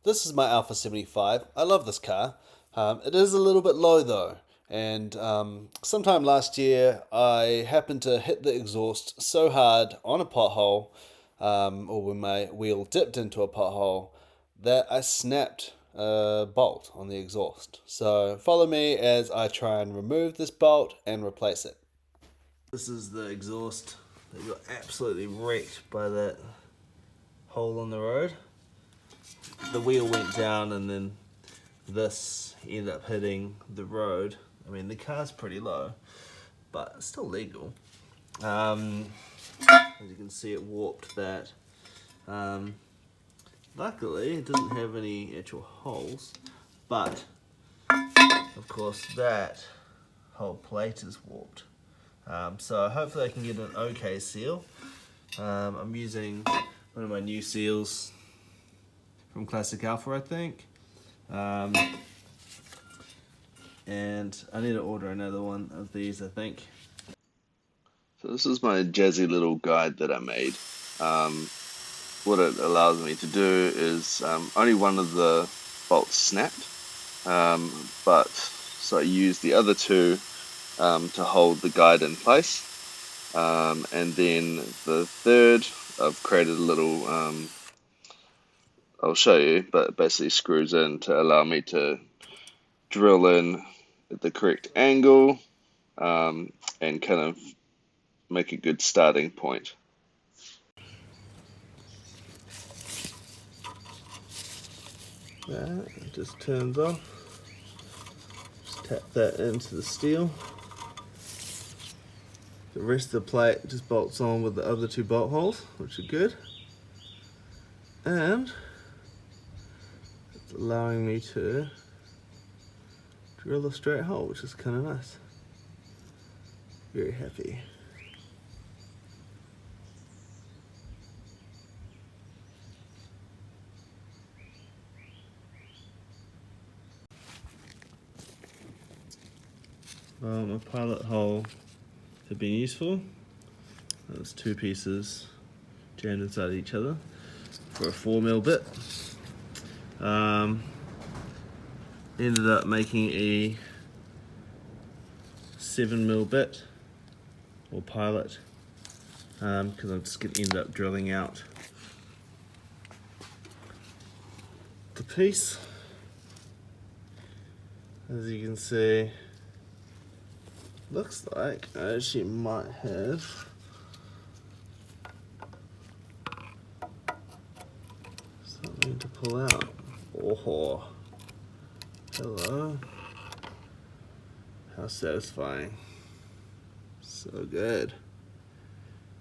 This is my Alfa 75. I love this car. It is a little bit low though, and sometime last year I happened to hit the exhaust so hard on a pothole, or when my wheel dipped into a pothole, that I snapped a bolt on the exhaust. So follow me as I try and remove this bolt and replace it. This is the exhaust that got absolutely wrecked by that hole on the road. The wheel went down and then this ended up hitting the road. I mean, the car's pretty low, but it's still legal. As you can see, it warped that. Luckily, it doesn't have any actual holes, but of course that whole plate is warped. So hopefully I can get an okay seal. I'm using one of my new seals from Classic Alpha, I think. And I need to order another one of these, I think. So this is my jazzy little guide that I made. What it allows me to do is only one of the bolts snapped, but so I use the other two to hold the guide in place, and then the third I've created a little I'll show you, but it basically screws in to allow me to drill in at the correct angle, and kind of make a good starting point. That just turns off. Just tap that into the steel. The rest of the plate just bolts on with the other two bolt holes, which are good. And it's allowing me to drill a straight hole, which is kind of nice. Very happy. Well, my pilot hole have been useful. There's two pieces jammed inside each other for a 4mm bit. Ended up making a 7mm bit or pilot, because I'm just going to end up drilling out the piece. As you can see, looks like I actually might have something to pull out. Oh, hello. How satisfying. So good.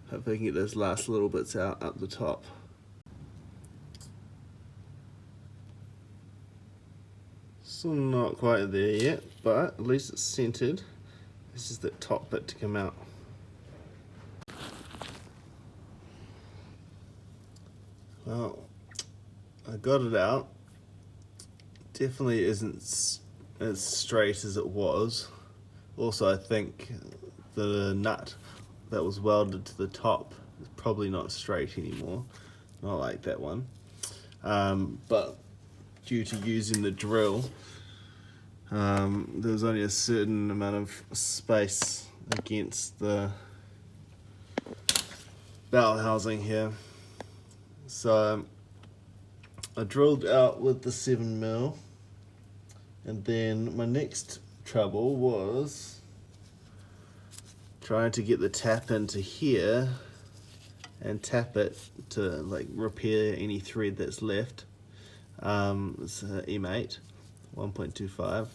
Hope I can get those last little bits out up the top. Still not quite there yet, but at least it's centered. This is the top bit to come out. Well, I got it out. Definitely isn't as straight as it was. Also, I think the nut that was welded to the top is probably not straight anymore. Not like that one. But due to using the drill, there was only a certain amount of space against the bell housing here. So I drilled out with the 7mm, and then my next trouble was trying to get the tap into here and tap it to like repair any thread that's left. It's an M8 1.25,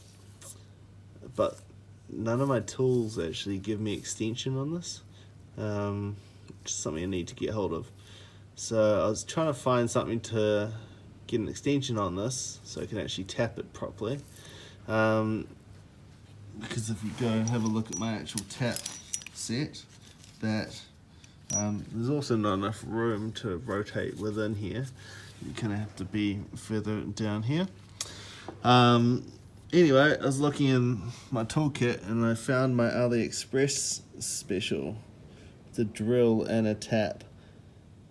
but none of my tools actually give me extension on this, which is something I need to get hold of. So I was trying to find something to get an extension on this so I can actually tap it properly, because if you go and have a look at my actual tap set, that there's also not enough room to rotate within here. You kind of have to be further down here. Anyway, I was looking in my toolkit and I found my Aliexpress special, the drill and a tap,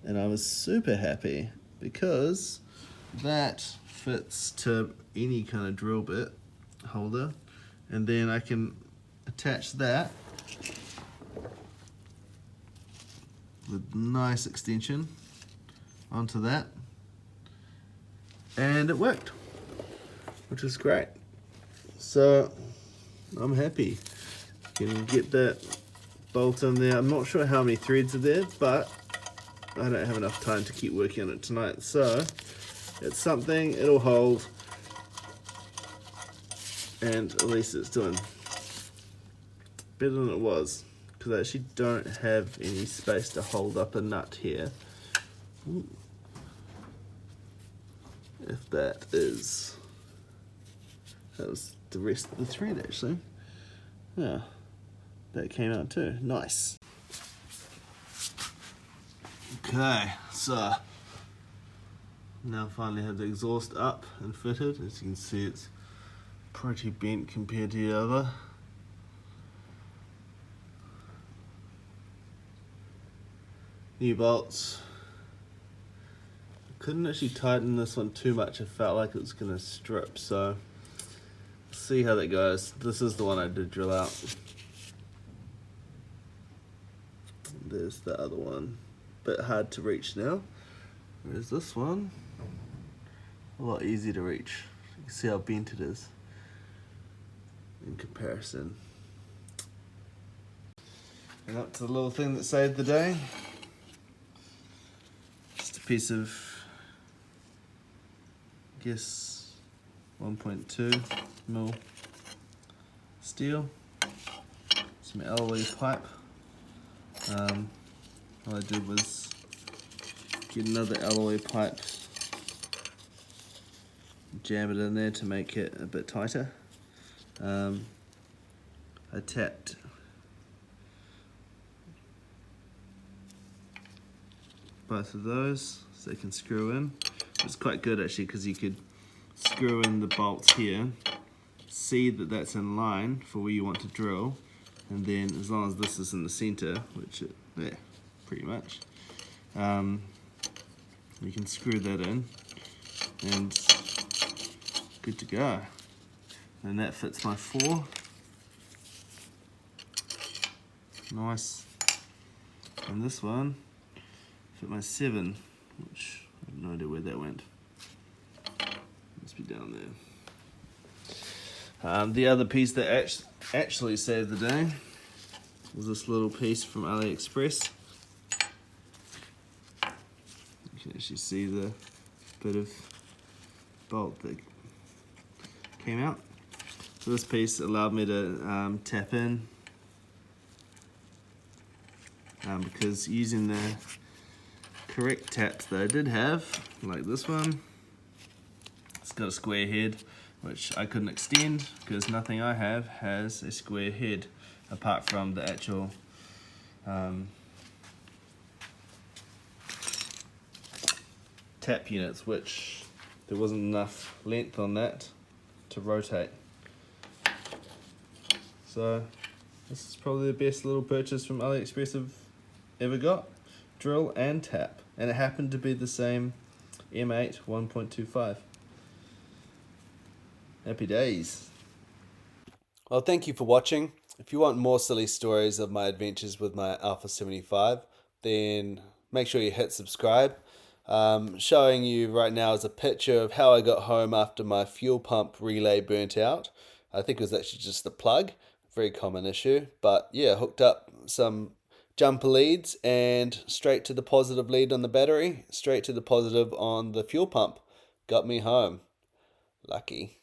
and I was super happy because that fits to any kind of drill bit holder, and then I can attach that with nice extension onto that, and it worked, which is great. So I'm happy. Can get that bolt in there. I'm not sure how many threads are there, but I don't have enough time to keep working on it tonight, so it's something, it'll hold, and at least it's doing better than it was, because I actually don't have any space to hold up a nut here. Ooh. If that was the rest of the thread actually. Yeah, that came out too, nice. Okay, so now finally have the exhaust up and fitted. As you can see, it's pretty bent compared to the other. New bolts. Couldn't actually tighten this one too much. I felt like it was going to strip, so see how that goes. This is the one I did drill out. There's the other one. Bit hard to reach now. Whereas this one, a lot easier to reach. You can see how bent it is in comparison. And up to the little thing that saved the day. Just a piece of, I guess, 1.2 mil steel. Some alloy pipe. All I did was get another alloy pipe, jam it in there to make it a bit tighter. I tapped both of those so they can screw in. It's quite good actually, because you could screw in the bolts here, see that that's in line for where you want to drill, and then as long as this is in the center, which yeah, pretty much, you can screw that in and good to go. And that fits my 4. Nice. And this one fit my 7, which I have no idea where that went. Must be down there. The other piece that actually saved the day was this little piece from Aliexpress. You can actually see the bit of bolt that came out. So this piece allowed me to tap in, because using the correct taps that I did have, like this one, it's got a square head, which I couldn't extend because nothing I have has a square head apart from the actual tap units, which there wasn't enough length on that to rotate. So this is probably the best little purchase from AliExpress I've ever got. Drill and tap, and it happened to be the same M8 1.25. Happy days. Well, thank you for watching. If you want more silly stories of my adventures with my Alfa 75, then make sure you hit subscribe. Showing you right now is a picture of how I got home after my fuel pump relay burnt out. I think it was actually just the plug, very common issue. But yeah, hooked up some jumper leads and straight to the positive lead on the battery, straight to the positive on the fuel pump. Got me home. Lucky.